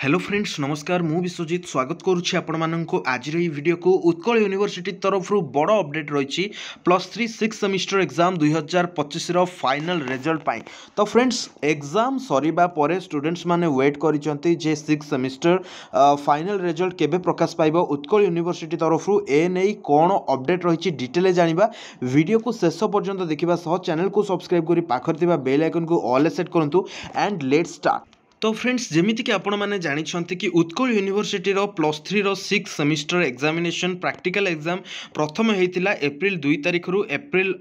Hello friends नमस्कार मु विश्वजित स्वागत करुच्ची आपण मानक आज वीडियो को उत्कल यूनिवर्सिटी तरफ बड़ अपडेट रही +3 6 सेमिस्टर एग्जाम 2025 फाइनल रिजल्ट पाई। तो फ्रेंड्स एग्जाम सरीबा परे स्टूडेंट्स माने वेट करिसेंती जे 6 सेमिस्टर फाइनल रिजल्ट केबे प्रकाश पाइबो उत्कल यूनिवर्सिटी तरफ ए नहीं कौन अपडेट रही डिटेल जानिबा। वीडियो को शेष पर्यंत देखा सह चैनल को सब्सक्राइब करी पाखर थिबा बेल आइकन को ऑल सेट करंतु एंड लेट्स स्टार्ट। तो फ्रेंड्स जमीती कि आपण मैंने जानते कि Utkal university +3 6 semester examination practical exam प्रथम होता एप्रिल 2 तारिख रु एप्रिल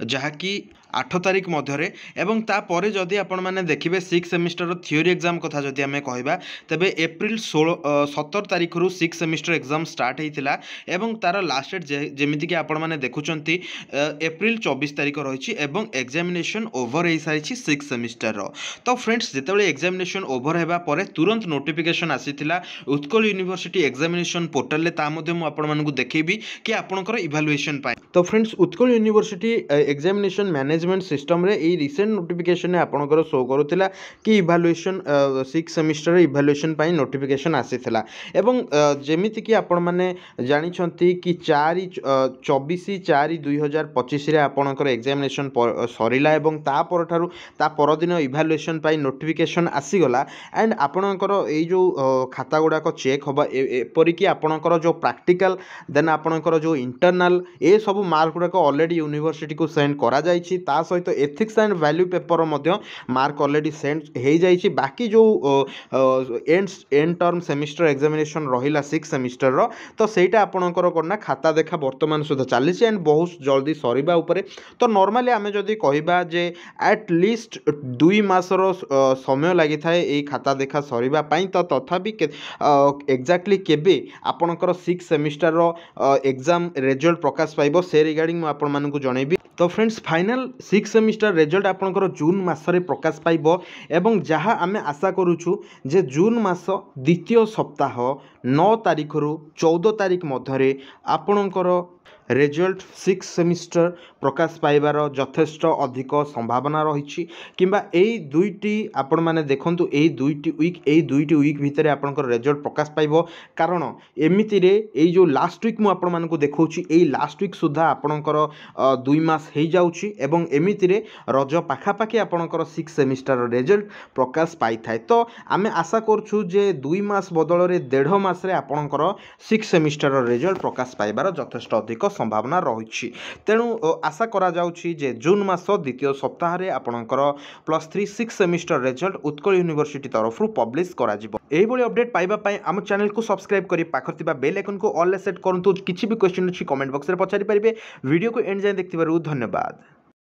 जहाँकि 8 तारिख मध्य एवं तापर जदि आपण मैंने देखिए 6 सेमिस्टर थ्योरी एग्जाम कथा जदि आम कहवा तेबे एप्रिल 17 तारिख रु 6 सेमिस्टर एग्जाम स्टार्ट होता एवं तार लास्ट डेट जमीती कि आपण मैंने देखुंत एप्रिल 24 तारिख रही एग्जामिनेशन ओवर हो सारी 6 सेमिस्टर। तो फ्रेंड्स जितेबाला एग्जामिनेशन ओवर होगा पर तुरंत नोटिफिकेशन आसीथिला उत्कल यूनिवर्सिटी एग्जामिनेशन पोर्टाल रे आपको देखी कि आपणकर इभालुएशन पाए। तो friends Utkal university examination management system रे ए रिसेंट नोटिफिकेशन आपणकर शो करूला कि इभालुएशन 6 सेमिस्टर इभालुएशन पाई नोटिफिकेशन आसीथिला एवं जेमिति कि आपण माने जानिछंती कि 24/4/2025 रे आपणकर एग्जामिनेशन सरीला एवं ता परदिन इभालुएशन पाई नोटिफिकेशन आसीगला एंड आपणकर ए जो खाता गुड़ाक चेक हम एपरिक आपणकर जो प्रैक्टिकल देन आपणकर जो इंटरनल ए सब मार्क गुड़ाक ऑलरेडी यूनिवर्सिटी को सेंड करा जायछि ता सहित ethics and value paper Madhya mark already send हो जायछि। बाकी जो एंड टर्म सेमिस्टर एग्जामिनेशन रहिला 6 सेमिस्टर रो तो सेटा आपणकर करना खाता देखा वर्तमान सुधा चली एंड बहुत जल्दी सरीबा उपरे। तो नॉर्मली आमे जदि कहबा जे एट लीस्ट 2 मासर समय लगी थाए ये खाता देखा सरीबा पाई। तो तथापि एक्जाक्टली केबे आपणकर 6 सेमिस्टर एग्जाम रिजल्ट प्रकाश पाइबो से रिगार्डिंग आपण मानकु जणैबी। तो फ्रेंड्स फाइनल 6 सेमिस्टर रिजल्ट आपणकर जून मासरे प्रकाश पाइबो एवं जहाँ आमे आशा करूछु जे जून मास द्वितीय सप्ताह 9 तारिख रु 14 तारिख मध्य आपणकर रिजल्ट 6 सेमिस्टर प्रकाश पाइबार यथेष्ट अधिक संभावना रही किंबा एई दुईटी आपण माने देखंतु एई दुईटी वीक भितर आपनकर रिजल्ट प्रकाश पाइबो। कारण एमिति रे एई जो लास्ट वीक मु आपण मानकु देखौछि एई लास्ट वीक सुधा आपनकर 2 मास हे जाउछि एवं एमिति रे रज पाखा पाखी आपनकर 6 सेमिस्टर रिजल्ट प्रकाश पाई थाए। तो आमे आशा करछु जे 2 मास बदल रे 1.5 मास रे आपनकर 6 सेमिस्टर रिजल्ट प्रकाश पाइबार यथेष्ट अधिक संभावना रही। तेणु आशा करा जाउछि जे जून मास द्वितीय सप्ताह रे आपणकर +3 6 सेमिस्टर रिजल्ट उत्कल यूनिवर्सिटी तरफ पब्लिश करा जिवो। एही भली अपडेट पाइबा पई हम चैनल को सब्सक्राइब करी पाखर थिबा बेल आइकन को ऑल सेट करंतु। किछि भी क्वेश्चन अछि कमेंट बॉक्स रे पछारि परिबे। वीडियो को एंड जाय देखथिबारु धन्यवाद।